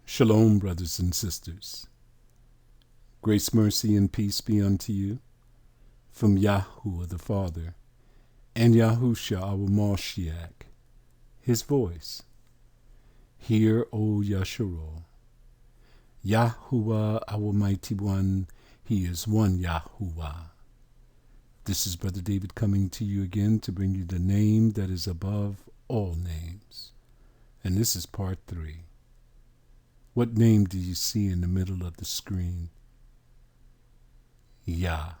Shalom, brothers and sisters. Grace, mercy, and peace be unto you from Yahuwah the Father and Yahusha our Mashiach, his voice. Hear, O Yasharal. Yahuwah, our mighty one, he is one Yahuwah. This is Brother David coming to you again to bring you the name that is above all names. And this is part 3. What name do you see in the middle of the screen? YAH.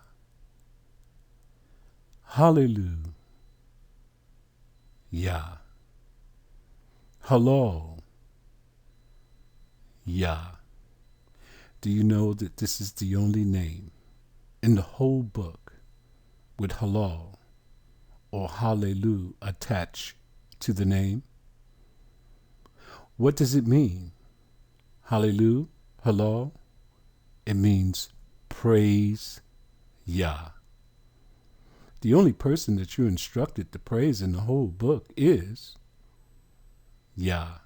Hallelujah. YAH. Halal. YAH. Do you know that this is the only name in the whole book with halal or hallelujah attached to the name? What does it mean? Hallelujah, halal, it means praise Yah. The only person that you're instructed to praise in the whole book is Yah.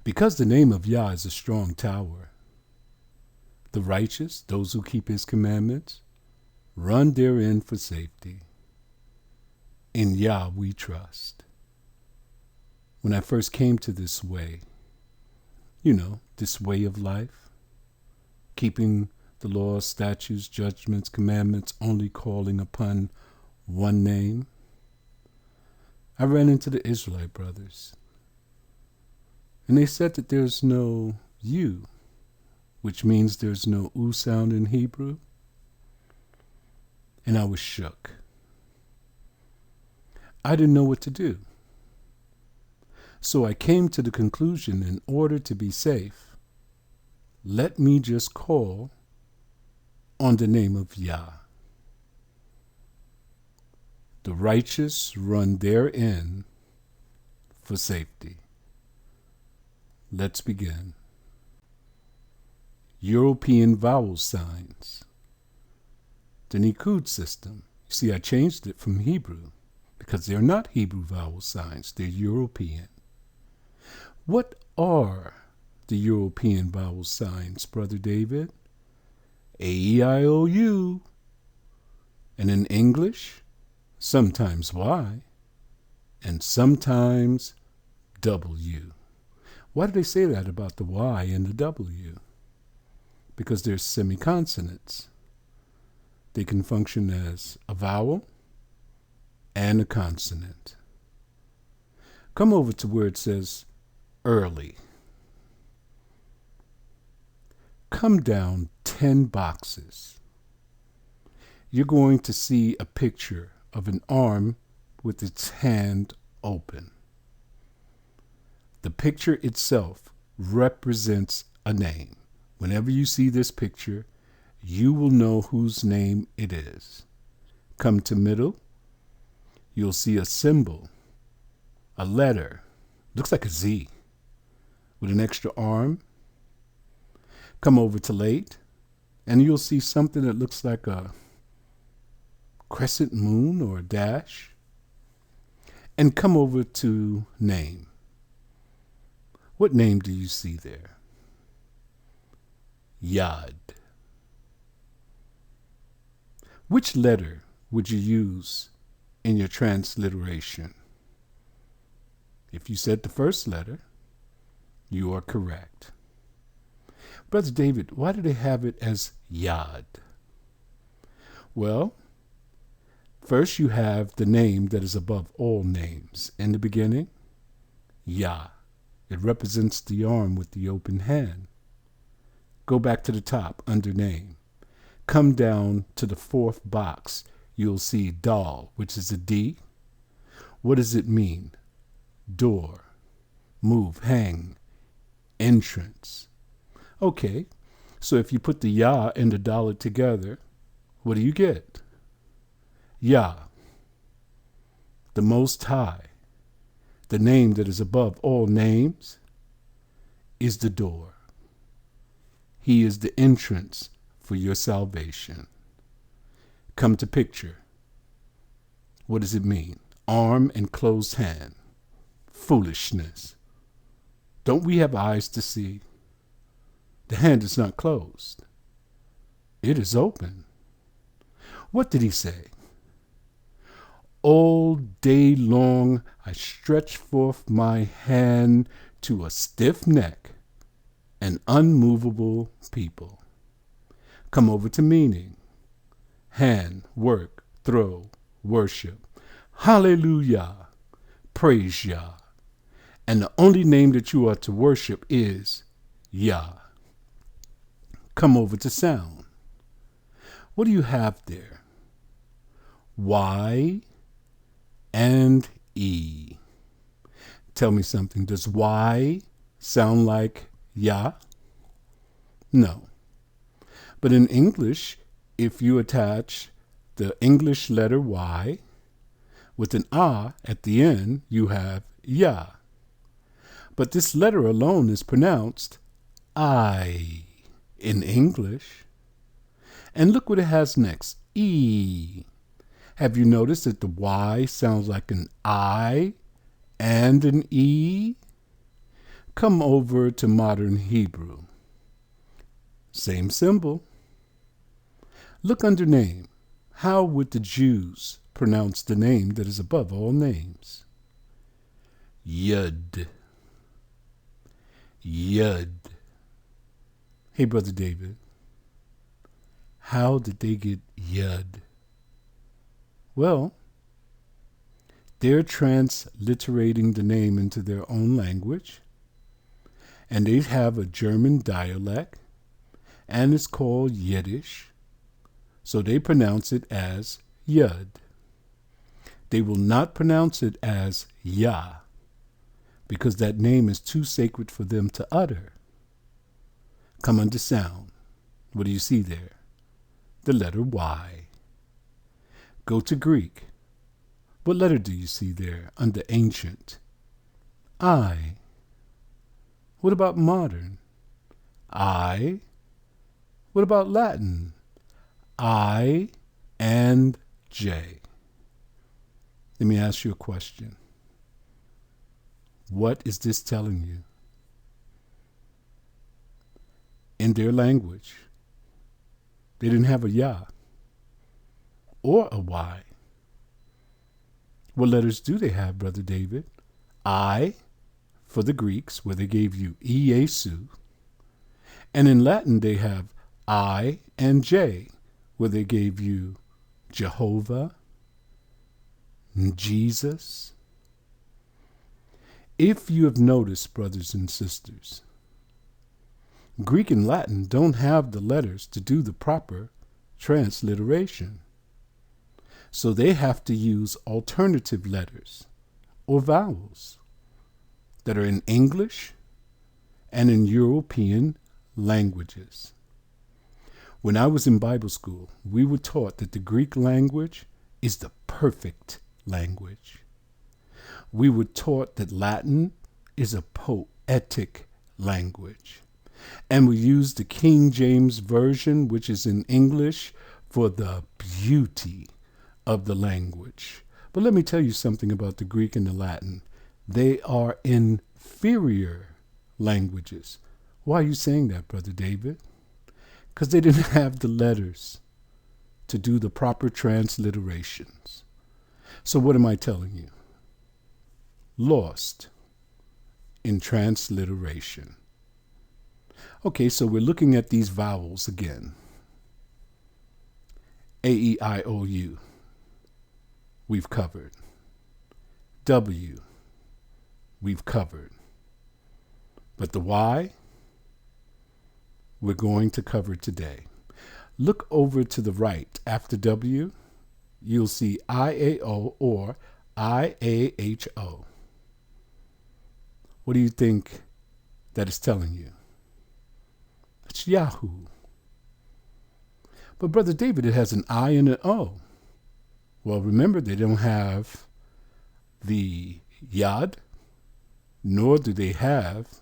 Because the name of Yah is a strong tower, the righteous, those who keep his commandments, run therein for safety. In Yah we trust. When I first came to this way, this way of life, keeping the laws, statutes, judgments, commandments, only calling upon one name, I ran into the Israelite brothers. And they said that there's no U, which means there's no U sound in Hebrew. And I was shook. I didn't know what to do. So I came to the conclusion, in order to be safe, let me just call on the name of Yah. The righteous run therein for safety. Let's begin. European vowel signs. The Nikud system. You see, I changed it from Hebrew because they're not Hebrew vowel signs, they're European. What are the European vowel signs, Brother David? A, E, I, O, U. And in English, sometimes Y, and sometimes W. Why do they say that about the Y and the W? Because they're semiconsonants. They can function as a vowel and a consonant. Come over to where it says early. Come down 10 boxes. You're going to see a picture of an arm with its hand open. The picture itself represents a name. Whenever you see this picture, you will know whose name it is. Come to middle, you'll see a symbol, a letter, looks like a Z, with an extra arm. Come over to late, and you'll see something that looks like a crescent moon or a dash. And come over to name. What name do you see there? Yad. Which letter would you use in your transliteration? If you said the first letter, you are correct. Brother David, why do they have it as Yad? Well, first you have the name that is above all names. In the beginning, Yah. It represents the arm with the open hand. Go back to the top under name. Come down to the 4th box. You'll see Dal, which is a D. What does it mean? Door, move, hang, entrance. Okay, so if you put the Yah and the Dalet together, what do you get? Yah, the Most High, the name that is above all names, is the door. He is the entrance for your salvation. Come to picture. What does it mean? Arm and closed hand. Foolishness. Don't we have eyes to see? The hand is not closed. It is open. What did he say? All day long I stretch forth my hand to a stiff neck and unmovable people. Come over to meaning. Hand, work, throw, worship. Hallelujah. Praise Yah. And the only name that you are to worship is Yah. Come over to sound. What do you have there? Y and E. Tell me something. Does Y sound like Yah? No. But in English, if you attach the English letter Y with an ah at the end, you have Yah. But this letter alone is pronounced I in English. And look what it has next, E. Have you noticed that the Y sounds like an I and an E? Come over to modern Hebrew. Same symbol. Look under name. How would the Jews pronounce the name that is above all names? Yud. Yud. Hey, Brother David, how did they get Yud? Well, they're transliterating the name into their own language, and they have a German dialect, and it's called Yiddish, so they pronounce it as Yud. They will not pronounce it as Yah, because that name is too sacred for them to utter. Come under sound. What do you see there? The letter Y. Go to Greek. What letter do you see there under ancient? I. What about modern? I. What about Latin? I and J. Let me ask you a question. What is this telling you? In their language, they didn't have a Yah or a Y. What letters do they have, Brother David? I for the Greeks, where they gave you Iesu. And in Latin, they have I and J, where they gave you Jehovah, Jesus. If you have noticed, brothers and sisters, Greek and Latin don't have the letters to do the proper transliteration. So they have to use alternative letters or vowels that are in English and in European languages. When I was in Bible school, we were taught that the Greek language is the perfect language. We were taught that Latin is a poetic language. And we use the King James Version, which is in English, for the beauty of the language. But let me tell you something about the Greek and the Latin. They are inferior languages. Why are you saying that, Brother David? Because they didn't have the letters to do the proper transliterations. So what am I telling you? Lost in transliteration. Okay, so we're looking at these vowels again. A, E, I, O, U. We've covered. W. We've covered. But the Y, we're going to cover today. Look over to the right. After W, you'll see IAO or IAHO. What do you think that is telling you? It's Yahoo. But Brother David, it has an I and an O. Well, remember, they don't have the Yad, nor do they have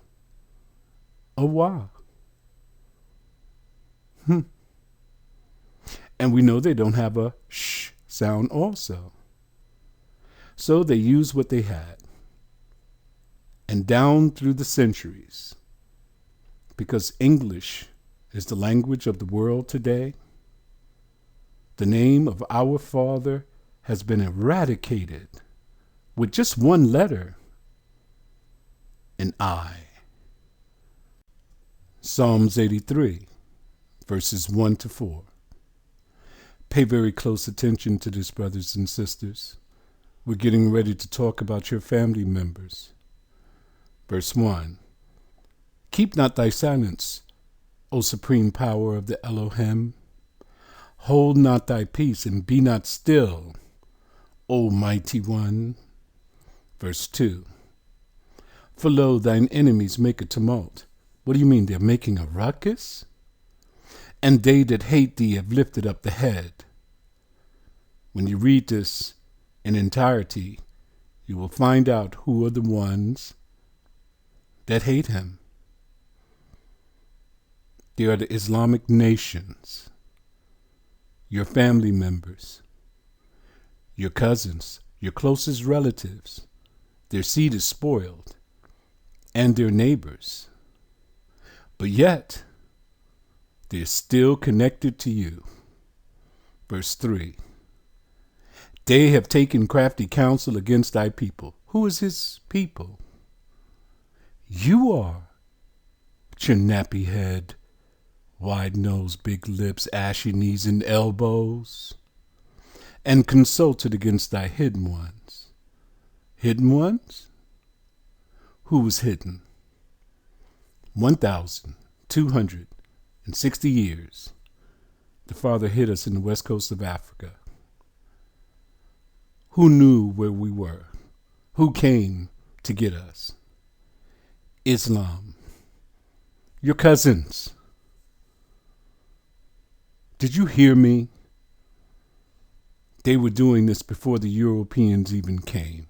a Wah. And we know they don't have a sh sound also. So they use what they had. and down through the centuries, because English is the language of the world today, the name of our Father has been eradicated with just one letter, an I. Psalms 83, verses 1 to 4. Pay very close attention to this, brothers and sisters. We're getting ready to talk about your family members. Verse 1. Keep not thy silence, O supreme power of the Elohim. Hold not thy peace and be not still, O mighty one. Verse 2. For lo, thine enemies make a tumult. What do you mean? They're making a ruckus? And they that hate thee have lifted up the head. When you read this in entirety, you will find out who are the ones that hate him. They are the Islamic nations, your family members, your cousins, your closest relatives. Their seed is spoiled, and their neighbors. But yet, they're still connected to you. Verse 3. They have taken crafty counsel against thy people. Who is his people? You are. With your nappy head, wide nose, big lips, ashy knees and elbows. And consulted against thy hidden ones. Hidden ones? Who was hidden? 1,260 years. The Father hid us in the west coast of Africa. Who knew where we were? Who came to get us? Islam. Your cousins. Did you hear me? They were doing this before the Europeans even came.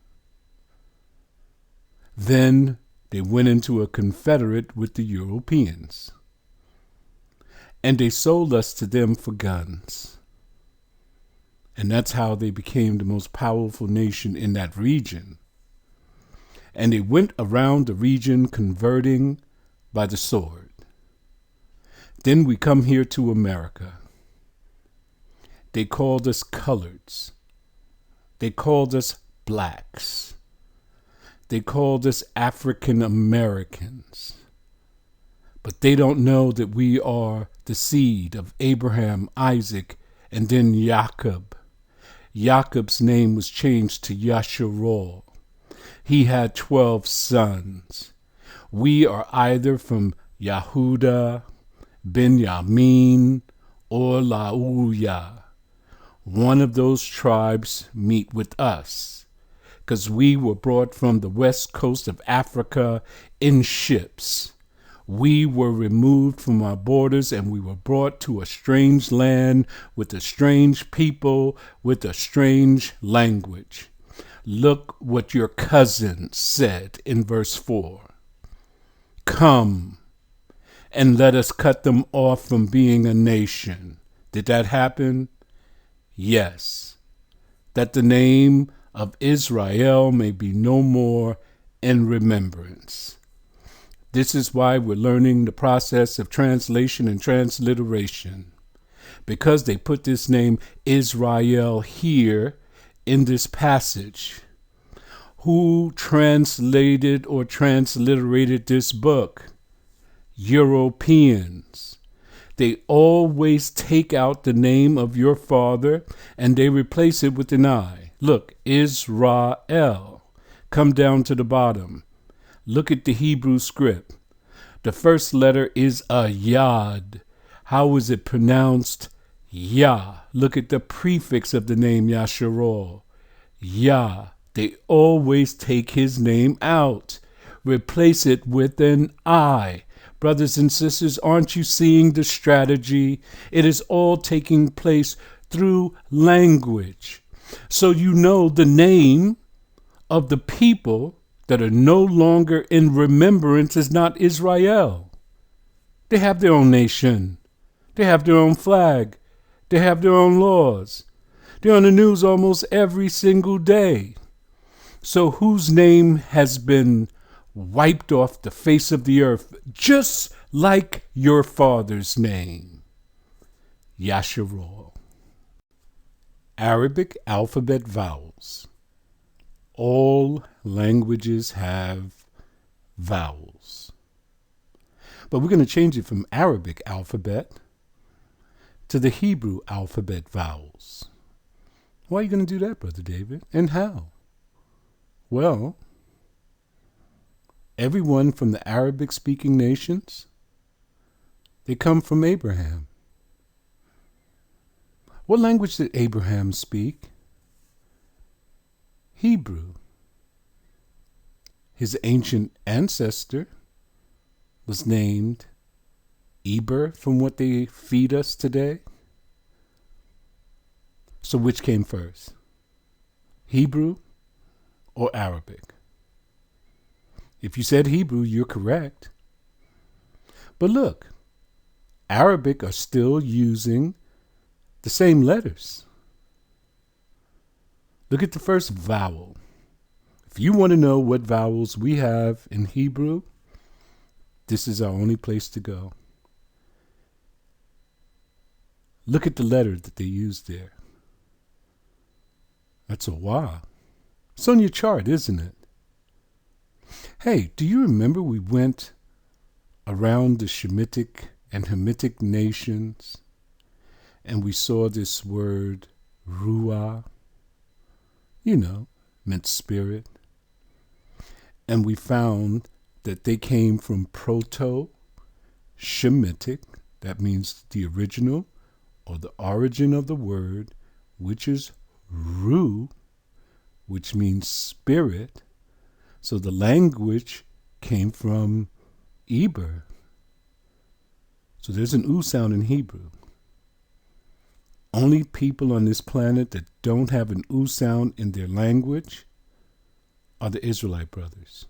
Then they went into a confederate with the Europeans. And they sold us to them for guns. And that's how they became the most powerful nation in that region. And they went around the region converting by the sword. Then we come here to America. They called us coloreds. They called us blacks. They called us African Americans. But they don't know that we are the seed of Abraham, Isaac, and then Jacob. Jacob's name was changed to Yasharal. He had 12 sons. We are either from Yehuda, Benjamin, or Lauya. One of those tribes meet with us, because we were brought from the west coast of Africa in ships. We were removed from our borders and we were brought to a strange land with a strange people, with a strange language. Look what your cousin said in verse 4. Come and let us cut them off from being a nation. Did that happen? Yes. That the name of Israel may be no more in remembrance. This is why we're learning the process of translation and transliteration, because they put this name Israel here in this passage. Who translated or transliterated this book? Europeans. They always take out the name of your father and they replace it with an I. Look, Israel. Come down to the bottom. Look at the Hebrew script. The first letter is a yod. How is it pronounced? Yah. Look at the prefix of the name Yasharal. Yah. They always take his name out. Replace it with an I. Brothers and sisters, aren't you seeing the strategy? It is all taking place through language. So you know the name of the people that are no longer in remembrance is not Israel. They have their own nation. They have their own flag. They have their own laws. They're on the news almost every single day. So whose name has been wiped off the face of the earth, just like your father's name, Yasharal. Arabic alphabet vowels. All languages have vowels. But we're going to change it from Arabic alphabet to the Hebrew alphabet vowels. Why are you going to do that, Brother David? And how? Well, everyone from the Arabic-speaking nations, they come from Abraham. What language did Abraham speak? Hebrew. His ancient ancestor was named Eber, from what they feed us today. So which came first? Hebrew or Arabic? If you said Hebrew, you're correct. But look, Arabic are still using the same letters. Look at the first vowel. If you want to know what vowels we have in Hebrew, this is our only place to go. Look at the letter that they use there. That's a YAH. It's on your chart, isn't it? Hey, do you remember we went around the Shemitic and Hamitic nations and we saw this word, ruah, meant spirit. And we found that they came from Proto-Shemitic, that means the original or the origin of the word, which is ru, which means spirit. So the language came from Eber. So there's an U sound in Hebrew. Only people on this planet that don't have an U sound in their language are the Israelite brothers.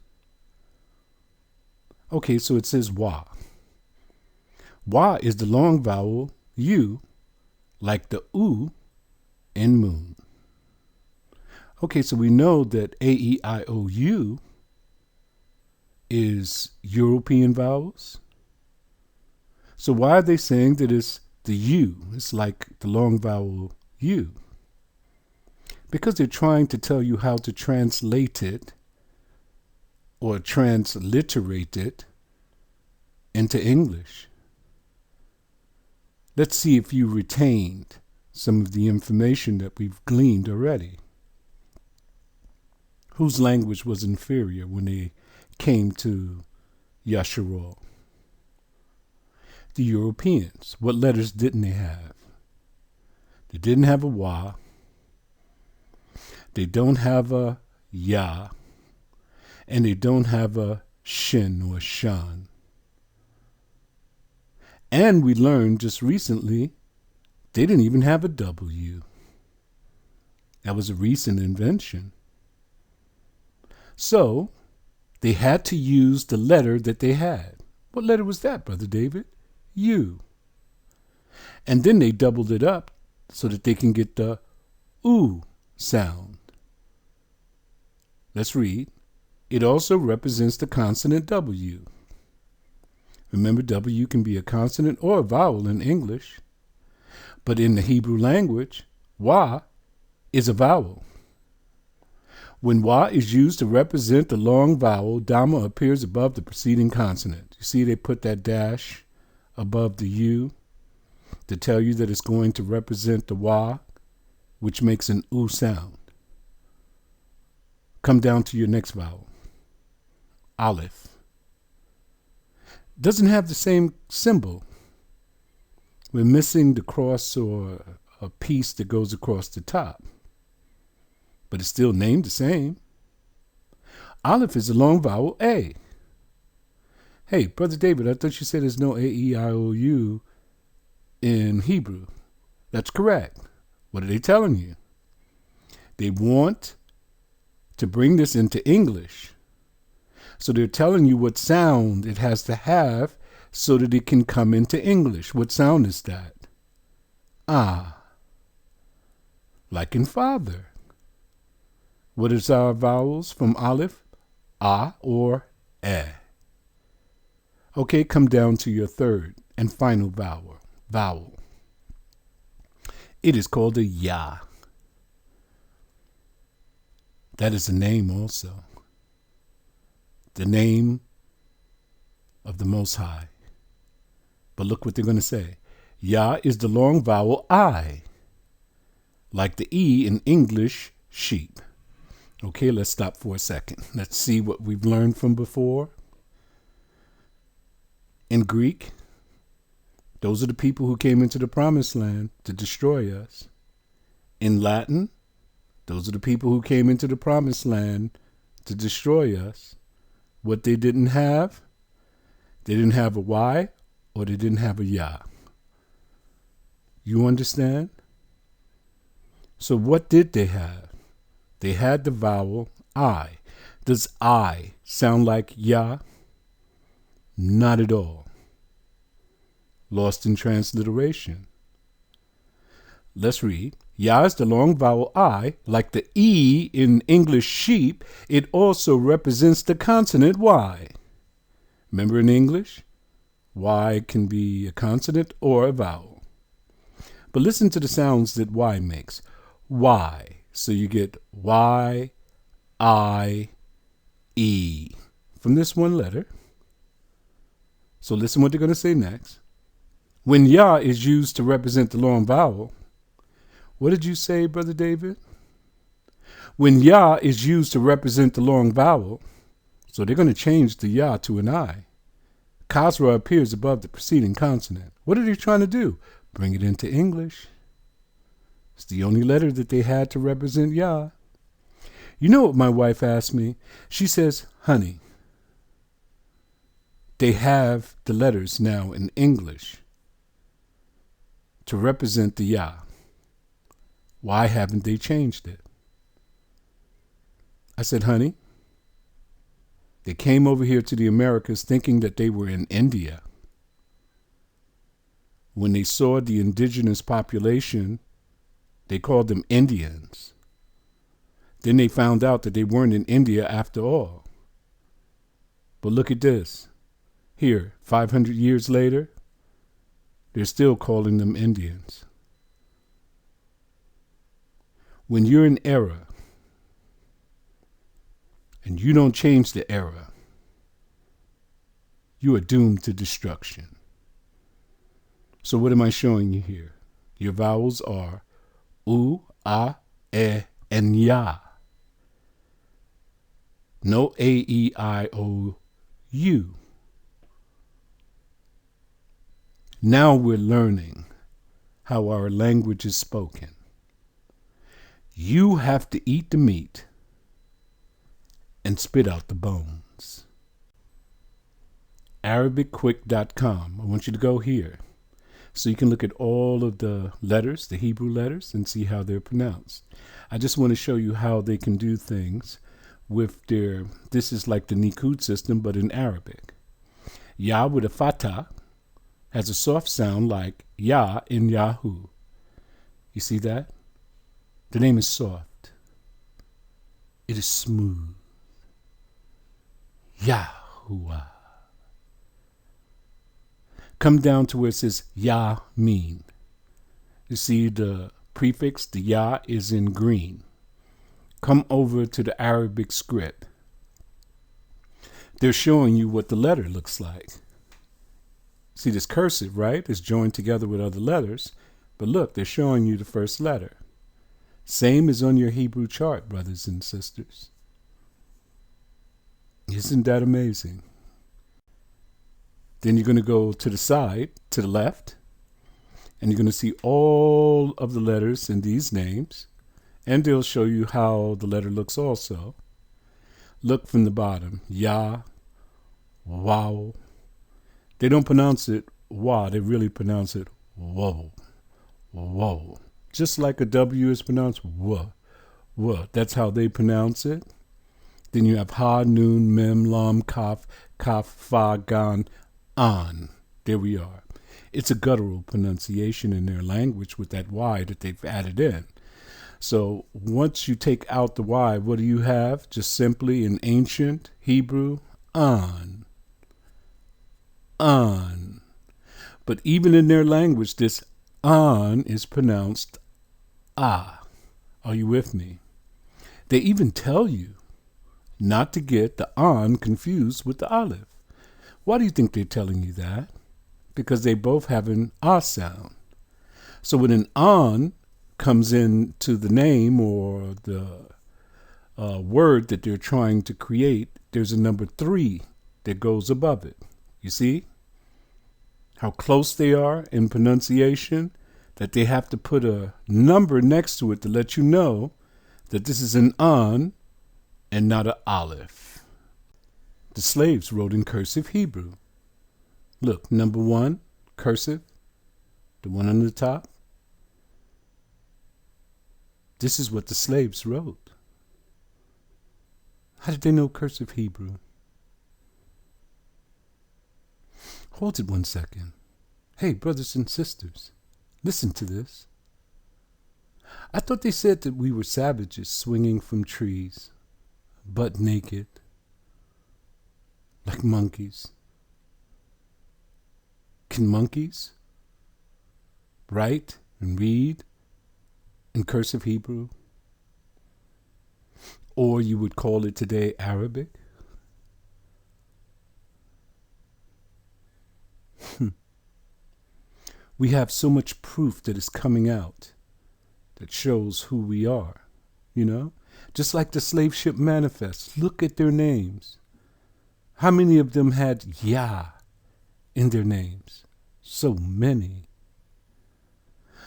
Okay, so it says YAH. YAH is the long vowel U, like the U in moon. Okay, so we know that A-E-I-O-U is European vowels. So why are they saying that it's the U? It's like the long vowel U. Because they're trying to tell you how to translate it or transliterate it into English. Let's see if you retained some of the information that we've gleaned already. Whose language was inferior when they came to Yasharal? The Europeans. What letters didn't they have? They didn't have a YAH. They don't have a YAH. And they don't have a Shin or Shan. And we learned just recently, they didn't even have a W. That was a recent invention. So, they had to use the letter that they had. What letter was that, Brother David? U. And then they doubled it up so that they can get the U sound. Let's read. It also represents the consonant W. Remember, W can be a consonant or a vowel in English. But in the Hebrew language, YAH is a vowel. When YAH is used to represent the long vowel, Dhamma appears above the preceding consonant. You see they put that dash above the U to tell you that it's going to represent the YAH, which makes an U sound. Come down to your next vowel. Aleph. Doesn't have the same symbol. We're missing the cross or a piece that goes across the top. But it's still named the same. Aleph is a long vowel A. Hey, Brother David, I thought you said there's no A-E-I-O-U in Hebrew. That's correct. What are they telling you? They want to bring this into English. So they're telling you what sound it has to have so that it can come into English. What sound is that? Ah. Like in father. What is our vowels from Aleph? Ah or eh. Okay, come down to your third and final vowel. It is called a YAH. That is a name also. The name of the Most High. But look what they're going to say. YAH is the long vowel I, like the E in English, sheep. Okay, let's stop for a second. Let's see what we've learned from before. In Greek, those are the people who came into the promised land to destroy us. In Latin, those are the people who came into the promised land to destroy us. What they didn't have a Y or they didn't have a YAH. You understand? So what did they have? They had the vowel I. Does I sound like YAH? Not at all. Lost in transliteration. Let's read. YAH is the long vowel I. Like the E in English sheep, it also represents the consonant Y. Remember in English? Y can be a consonant or a vowel. But listen to the sounds that Y makes. Y. So you get Y, I, E from this one letter. So listen what they're going to say next. When YAH is used to represent the long vowel, what did you say, Brother David? When YAH is used to represent the long vowel, so they're going to change the YAH to an I. Kasra appears above the preceding consonant. What are they trying to do? Bring it into English. It's the only letter that they had to represent YAH. You know what my wife asked me? She says, honey, they have the letters now in English to represent the YAH. Why haven't they changed it? I said, honey, they came over here to the Americas thinking that they were in India. When they saw the indigenous population, they called them Indians. Then they found out that they weren't in India after all. But look at this. Here, 500 years later, they're still calling them Indians. When you're in error and you don't change the error, you are doomed to destruction. So what am I showing you here? Your vowels are U, A, E, and YAH. No A, E, I, O, U. Now we're learning how our language is spoken. You have to eat the meat and spit out the bones. ArabicQuick.com. I want you to go here so you can look at all of the letters, the Hebrew letters, and see how they're pronounced. I just want to show you how they can do things with their, this is like the Nikud system, but in Arabic. YAH with a fatah has a soft sound like YAH in Yahoo. You see that? The name is soft. It is smooth. Yahuwah. Come down to where it says Yamin. You see the prefix, the YAH is in green. Come over to the Arabic script. They're showing you what the letter looks like. See this cursive, right? It's joined together with other letters. But look, they're showing you the first letter. Same as on your Hebrew chart, brothers and sisters. Isn't that amazing? Then you're going to go to the side, to the left, and you're going to see all of the letters in these names, and they'll show you how the letter looks also. Look from the bottom, YAH, wow. They don't pronounce it wah, they really pronounce it whoa, whoa. Just like a W is pronounced wuh, wuh. That's how they pronounce it. Then you have ha, nun, mem, lam, kaf, kaf, fa, gan, an. There we are. It's a guttural pronunciation in their language with that Y that they've added in. So once you take out the Y, what do you have? Just simply in ancient Hebrew, on, on. But even in their language, this on is pronounced ah. Are you with me? They even tell you not to get the on confused with the aleph. Why do you think they're telling you that? Because they both have an ah sound. So when an on comes into the name or the word that they're trying to create, there's a number 3 that goes above it. You see how close they are in pronunciation, that they have to put a number next to it to let you know that this is an on and not an aleph. The slaves wrote in cursive Hebrew. Look, number 1, cursive, the one on the top. This is what the slaves wrote. How did they know cursive Hebrew? Hold it one second. Hey, brothers and sisters, listen to this. I thought they said that we were savages swinging from trees, butt naked, like monkeys. Can monkeys write and read in cursive Hebrew? Or you would call it today Arabic? We have so much proof that is coming out that shows who we are, you know? Just like the slave ship manifests. Look at their names. How many of them had YAH in their names? So many.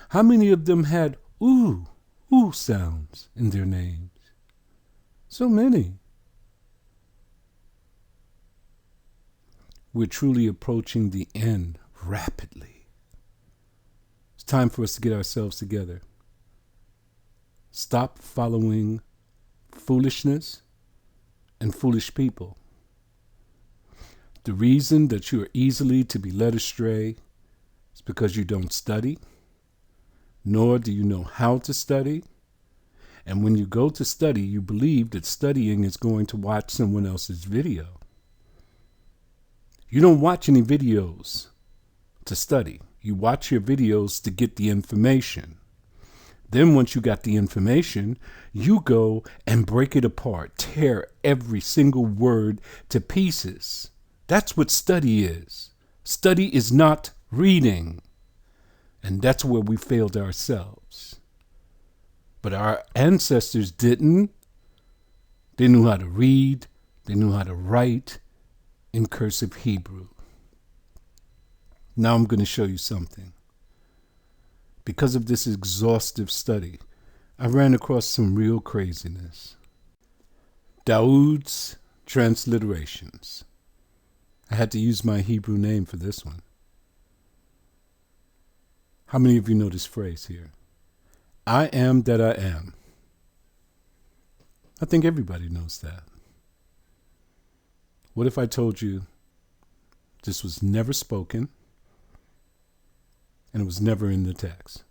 How many of them had ooh sounds in their names? So many. We're truly approaching the end rapidly. It's time for us to get ourselves together. Stop following foolishness and foolish people. The reason that you are easily to be led astray is because you don't study, nor do you know how to study. And when you go to study, you believe that studying is going to watch someone else's video. You don't watch any videos to study. You watch your videos to get the information. Then once you got the information, you go and break it apart, tear every single word to pieces. That's what study is. Study is not reading. And that's where we failed ourselves. But our ancestors didn't. They knew how to read. They knew how to write in cursive Hebrew. Now I'm going to show you something. Because of this exhaustive study, I ran across some real craziness. Dawood's transliterations. I had to use my Hebrew name for this one. How many of you know this phrase here? I am that I am. I think everybody knows that. What if I told you this was never spoken and it was never in the text?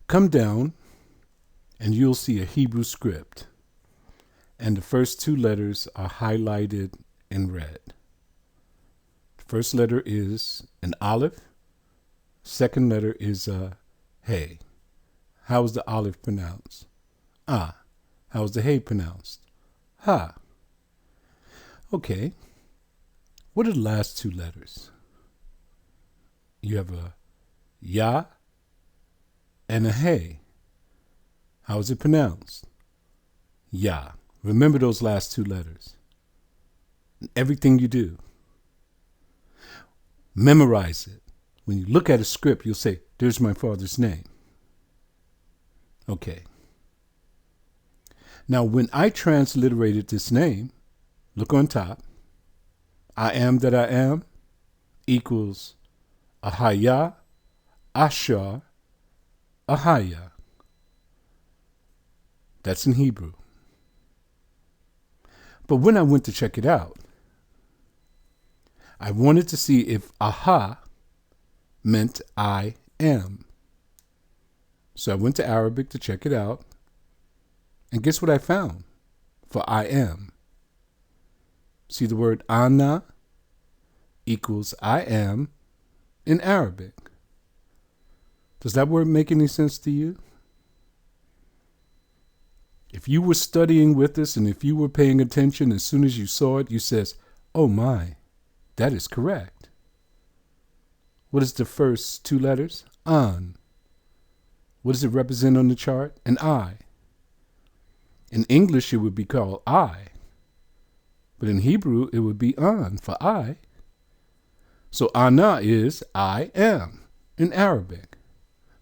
Come down and you'll see a Hebrew script, and the first 2 letters are highlighted in red. The first letter is an aleph. Second letter is a hey. How is the aleph pronounced? Ah. How is the hey pronounced? Ha. Okay. What are the last 2 letters? You have a YAH and a hey. How is it pronounced? YAH. Remember those last 2 letters. Everything you do. Memorize it. When you look at a script, you'll say, there's my father's name. Okay. Now, when I transliterated this name, look on top. I am that I am equals Ahaya, Ashar, Ahaya. That's in Hebrew. But when I went to check it out, I wanted to see if aha meant I am. So I went to Arabic to check it out. And guess what I found? for I am. See, the word ana equals I am in Arabic. Does that word make any sense to you? If you were studying with us and if you were paying attention, as soon as you saw it, you says, oh my, that is correct. What is the first two letters? An. What does it represent on the chart? An I. In English, it would be called I. But in Hebrew, it would be an for I. So ana is I am in Arabic.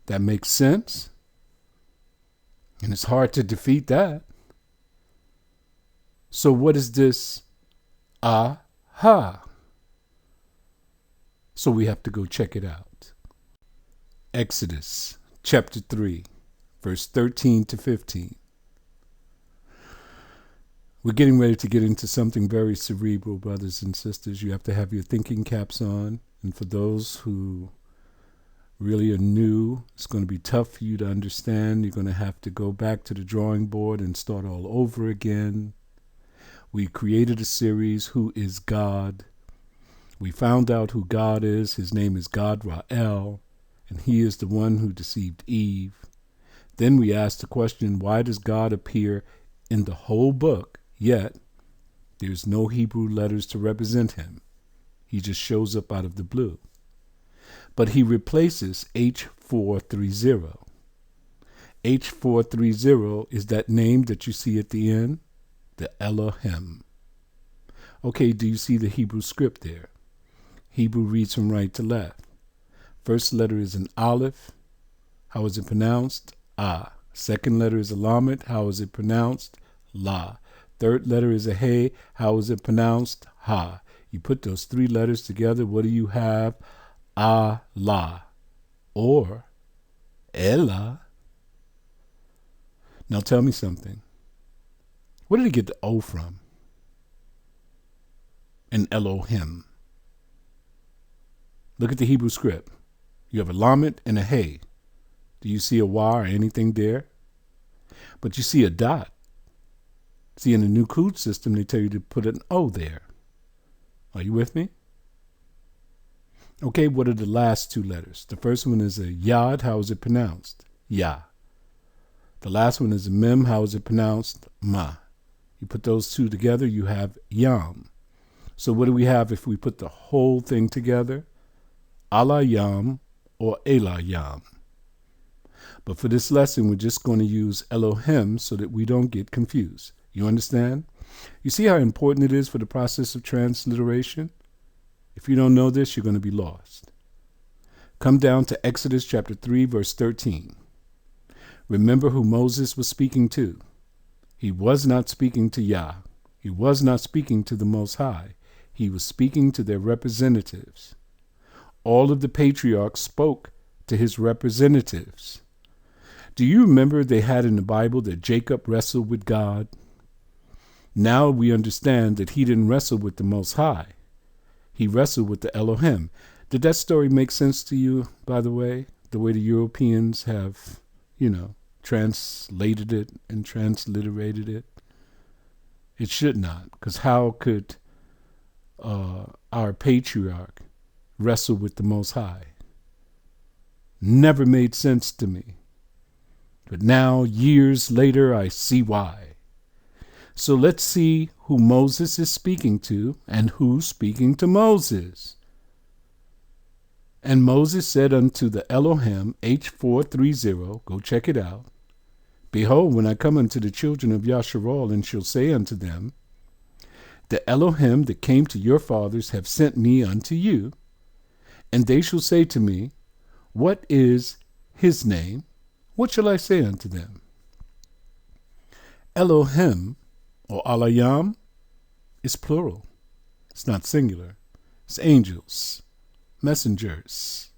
That makes sense. And it's hard to defeat that. So what is this aha? So we have to go check it out. Exodus chapter 3, verse 13 to 15. We're getting ready to get into something very cerebral, brothers and sisters. You have to have your thinking caps on. And for those who really are new, it's going to be tough for you to understand. You're going to have to go back to the drawing board and start all over again. We created a series, Who is God? We found out who God is. His name is God Ra'el, and he is the one who deceived Eve. Then we asked the question, why does God appear in the whole book, yet there's no Hebrew letters to represent him? He just shows up out of the blue. But he replaces H430. H430 is that name that you see at the end, the Elohim. Okay, do you see the Hebrew script there? Hebrew reads from right to left. First letter is an aleph. How is it pronounced? Ah. Second letter is a lamed. How is it pronounced? La. Third letter is a hey. How is it pronounced? Ha. You put those three letters together, what do you have? Allah or Ella. Now tell me something. Where did he get the O from? And Elohim. Look at the Hebrew script. You have a lamed and a hey. Do you see a Y or anything there? But you see a dot. See, in the new code system, they tell you to put an O there. Are you with me? Okay, what are the last two letters? The first one is a yod. How is it pronounced? Ya. The last one is a mem. How is it pronounced? Ma. You put those two together, you have yam. So what do we have if we put the whole thing together? Allah yam or Elah yam. But for this lesson, we're just going to use Elohim so that we don't get confused. You understand? You see how important it is for the process of transliteration? If you don't know this, you're going to be lost. Come down to Exodus chapter 3, verse 13. Remember who Moses was speaking to. He was not speaking to Yah. He was not speaking to the Most High. He was speaking to their representatives. All of the patriarchs spoke to his representatives. Do you remember they had in the Bible that Jacob wrestled with God? Now we understand that he didn't wrestle with the Most High. He wrestled with the Elohim. Did that story make sense to you, by the way? The way the Europeans have, translated it and transliterated it? It should not, because how could our patriarch wrestle with the Most High? Never made sense to me. But now, years later, I see why. So let's see who Moses is speaking to and who's speaking to Moses. And Moses said unto the Elohim, H430, go check it out. Behold, when I come unto the children of Yasharal, and shall say unto them, the Elohim that came to your fathers have sent me unto you. And they shall say to me, what is his name? What shall I say unto them? Elohim, or Alayam, is plural. It's not singular. It's angels, messengers.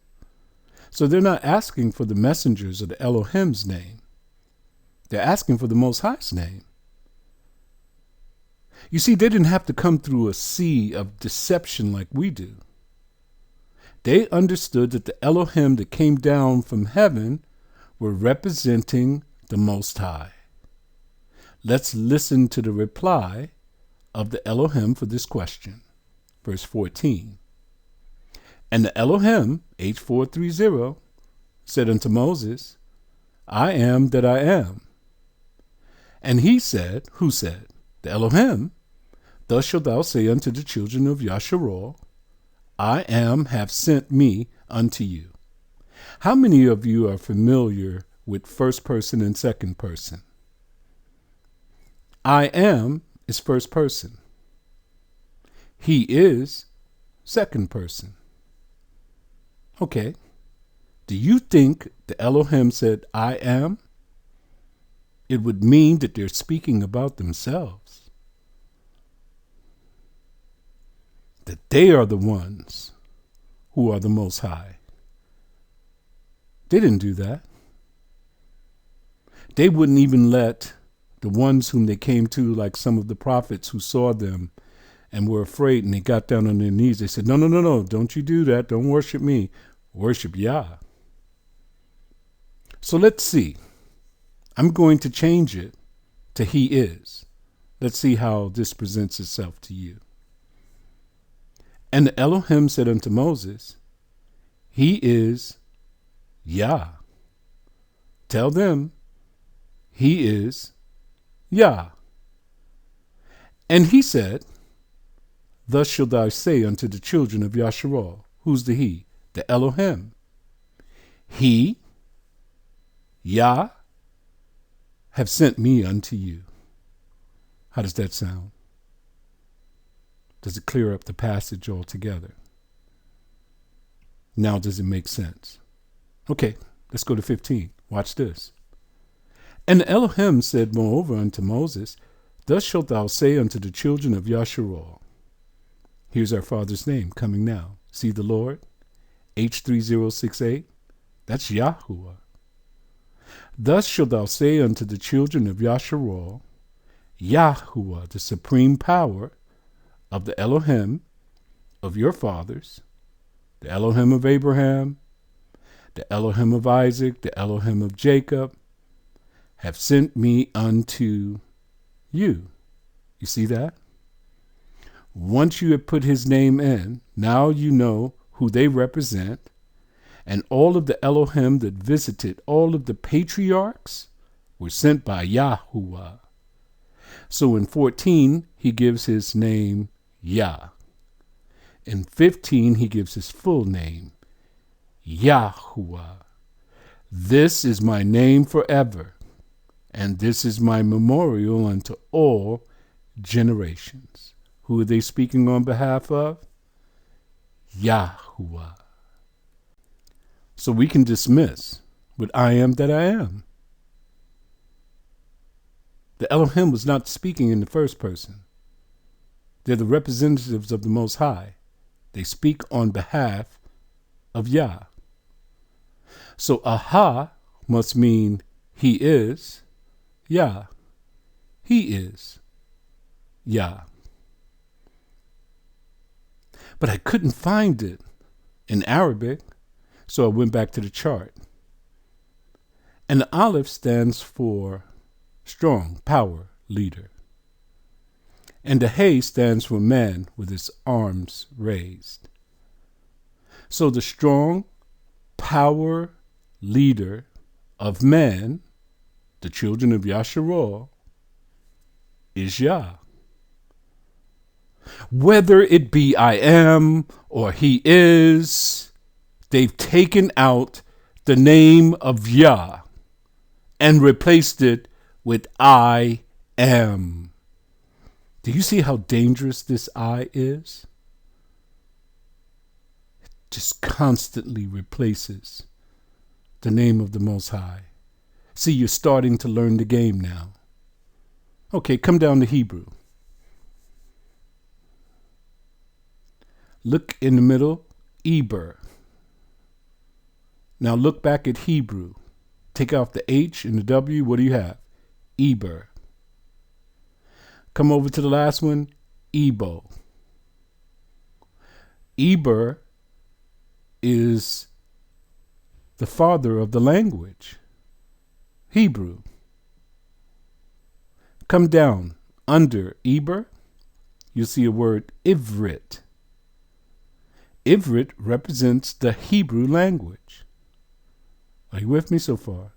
So they're not asking for the messengers or the Elohim's name. They're asking for the Most High's name. You see, they didn't have to come through a sea of deception like we do. They understood that the Elohim that came down from heaven were representing the Most High. Let's listen to the reply of the Elohim for this question. Verse 14. And the Elohim, H430, said unto Moses, I am that I am. And he said, who said? The Elohim, thus shalt thou say unto the children of Yasharal, I am have sent me unto you. How many of you are familiar with first person and second person? I am is first person. He is second person. Okay. Do you think the Elohim said, I am? It would mean that they're speaking about themselves. That they are the ones who are the Most High. They didn't do that. They wouldn't even let the ones whom they came to, like some of the prophets who saw them and were afraid, and they got down on their knees. They said, no, don't you do that. Don't worship me. Worship Yah. So let's see. I'm going to change it to he is. Let's see how this presents itself to you. And the Elohim said unto Moses, he is Yah. Tell them, he is Yah. And he said, thus shalt thou say unto the children of Yasharal. Who's the he? The Elohim. He, Yah, have sent me unto you. How does that sound? Does it clear up the passage altogether? Now does it make sense? Okay, let's go to 15. Watch this. And the Elohim said moreover unto Moses, thus shalt thou say unto the children of Yasharal. Here's our Father's name coming now. See the Lord? H3068. That's Yahuwah. Thus shalt thou say unto the children of Yasharal, Yahuwah, the supreme power of the Elohim of your fathers, the Elohim of Abraham, the Elohim of Isaac, the Elohim of Jacob, have sent me unto you. You see that? Once you have put his name in, now you know who they represent, and all of the Elohim that visited all of the patriarchs were sent by Yahuwah. So in 14, he gives his name Yah. In 15, he gives his full name, Yahuwah. This is my name forever, and this is my memorial unto all generations. Who are they speaking on behalf of? Yahuwah. So we can dismiss with I am that I am. The Elohim was not speaking in the first person. They're the representatives of the Most High. They speak on behalf of Yah. So aha must mean he is Yah. He is Yah. But I couldn't find it in Arabic, so I went back to the chart. And the Aleph stands for strong, power, leader. And the Hey stands for man with his arms raised. So the strong, power, leader of man, the children of Yasharal, is Yah. Whether it be I am or he is, they've taken out the name of Yah and replaced it with I am. Do you see how dangerous this I is? It just constantly replaces the name of the Most High. See, you're starting to learn the game now. Okay, come down to Hebrew. Look in the middle, Eber. Now look back at Hebrew. Take off the H and the W. What do you have? Eber. Come over to the last one, Ebo. Eber is the father of the language, Hebrew. Come down under Eber, you'll see a word Ivrit. Ivrit represents the Hebrew language. Are you with me so far?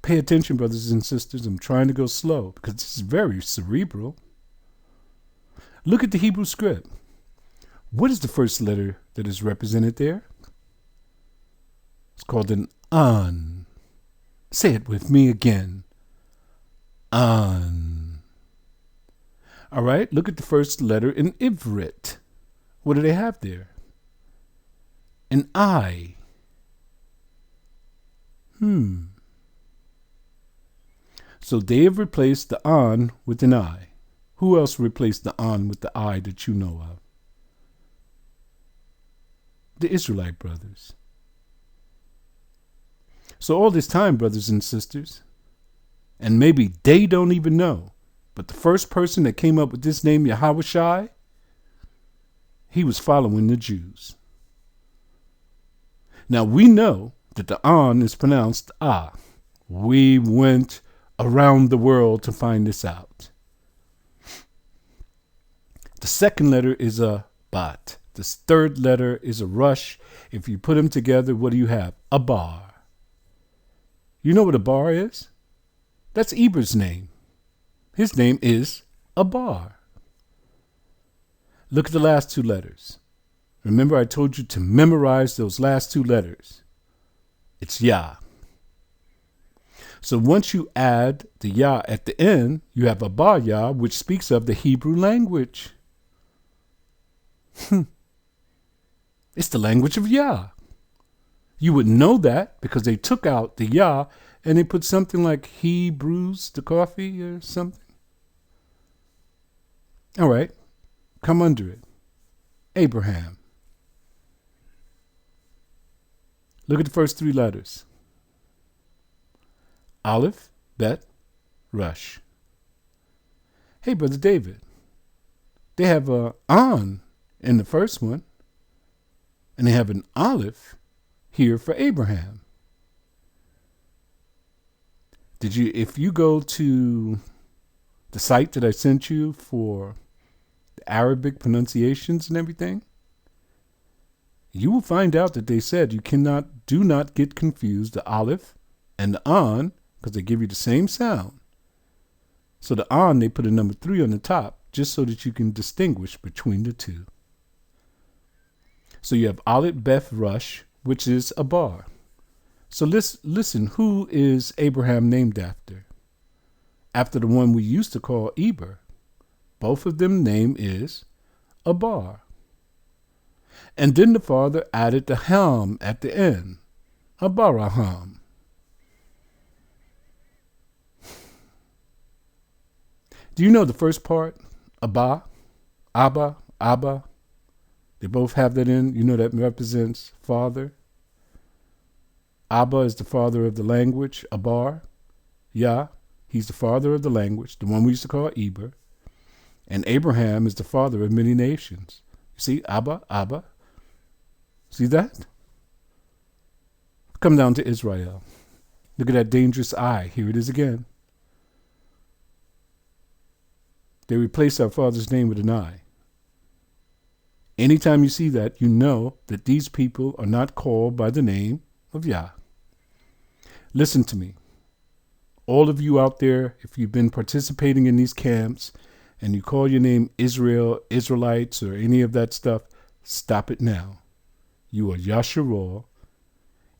Pay attention, brothers and sisters. I'm trying to go slow because this is very cerebral. Look at the Hebrew script. What is the first letter that is represented there? It's called an an. Say it with me again. An. All right, look at the first letter in Ivrit. What do they have there? An I. So they have replaced the an with an I. Who else replaced the an with the I that you know of? The Israelite brothers. So all this time, brothers and sisters, and maybe they don't even know, but the first person that came up with this name, Yahweh, he was following the Jews. Now we know that the an is pronounced ah. We went around the world to find this out. The second letter is a bat. The third letter is a rush. If you put them together, what do you have? A bar. You know what a bar is? That's Eber's name. His name is a bar. Look at the last two letters. Remember I told you to memorize those last two letters. It's YAH. So once you add the YAH at the end, you have a bar YAH, which speaks of the Hebrew language. It's the language of YAH. You would know that because they took out the YAH and they put something like Hebrews, the coffee or something. All right, come under it. Abraham. Look at the first three letters. Aleph, Bet, Rush. Hey, Brother David, they have a an in the first one, and they have an Aleph here for Abraham. If you go to the site that I sent you for the Arabic pronunciations and everything, you will find out that they said do not get confused, the Aleph and the an, because they give you the same sound. So the an, they put a number 3 on the top, just so that you can distinguish between the two. So you have Aleph, Beth, Rush, which is a bar. So listen, who is Abraham named after? After the one we used to call Eber. Both of them name is a bar. And then the father added the ham at the end, Abaraham. Do you know the first part? Abba, Abba, Abba. They both have that in. You know that represents father. Abba is the father of the language. Abar, Yah, he's the father of the language, the one we used to call Eber. And Abraham is the father of many nations. You see, Abba, Abba. See that? Come down to Israel. Look at that dangerous I. Here it is again. They replace our father's name with an I. Anytime you see that, you know that these people are not called by the name of Yah. Listen to me. All of you out there, if you've been participating in these camps and you call your name Israel, Israelites, or any of that stuff, stop it now. You are Yasharal.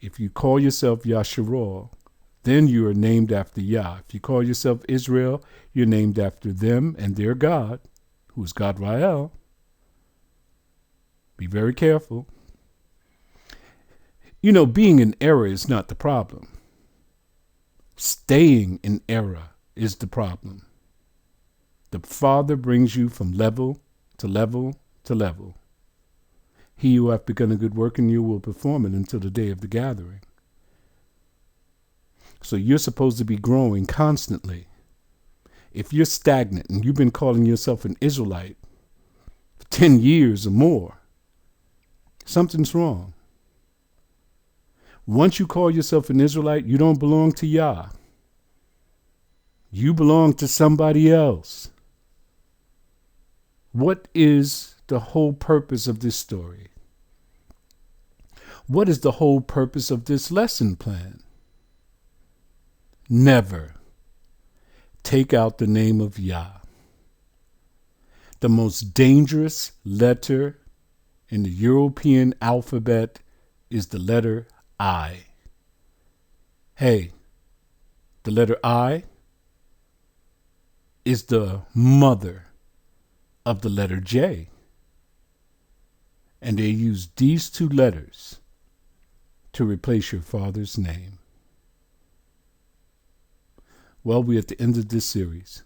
If you call yourself Yasharal, then you are named after Yah. If you call yourself Israel, you're named after them and their God, who is God Rael. Be very careful. You know, being in error is not the problem. Staying in error is the problem. The Father brings you from level to level to level. He who hath begun a good work in you will perform it until the day of the gathering. So you're supposed to be growing constantly. If you're stagnant and you've been calling yourself an Israelite for 10 years or more, something's wrong. Once you call yourself an Israelite, you don't belong to Yah. You belong to somebody else. What is the whole purpose of this story? What is the whole purpose of this lesson plan? Never take out the name of Yah. The most dangerous letter in the European alphabet is the letter I. Hey, the letter I is the mother of the letter J. And they use these two letters to replace your father's name. Well, we're at the end of this series.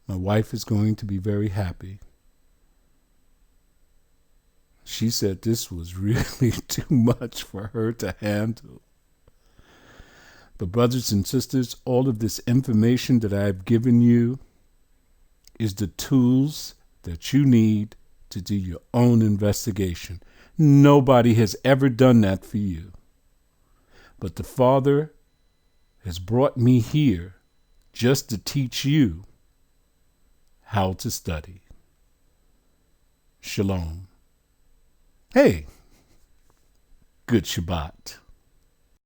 My wife is going to be very happy. She said this was really too much for her to handle. But brothers and sisters, all of this information that I've given you is the tools that you need to do your own investigation. Nobody has ever done that for you. But the Father has brought me here just to teach you how to study. Shalom. Hey, good Shabbat.